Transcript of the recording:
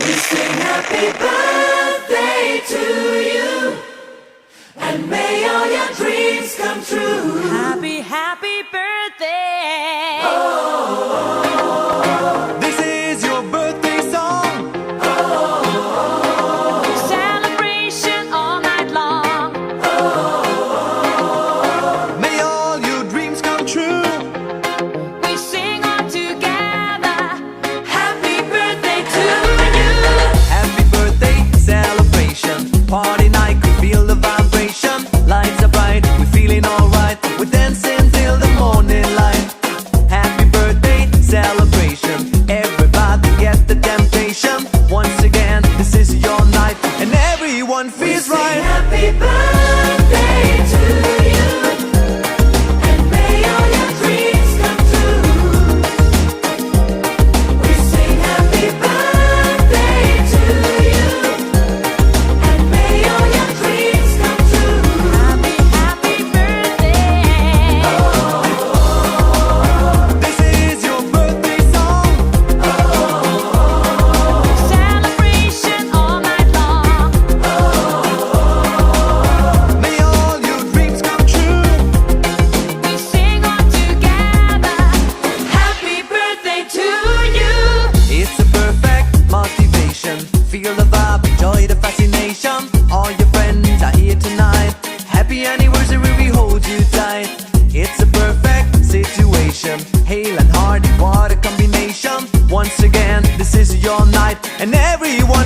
We sing happy birthday to you, and may all your dreams come true. Happy, happy birthday. Oh, This is your birthday song. Celebration all night long. May all your dreams come true. We sing all together. happy birthday to you. Happy birthday celebration. Party night, we feel the vibration. Lights are bright, we're feeling alright. We're dancing till the morning light. Happy birthday celebration. Everybody get the temptation. Once again, this is your night, and everyone We feels sing right. happy birthday to you, and may all your dreams come true. We sing happy birthday to you, and may all your dreams come true. Happy, happy birthday. This is your birthday song. Celebration all night long. May all your dreams come true. We sing all together. Happy birthday to you. It's a perfect motivation. Feel the vibe, enjoy the fascination. All your friends are here tonight. Happy anniversary, we hold you tight. It's a perfect situation. Hale and Hardy, what a combination. Once again, this is your night, and everyone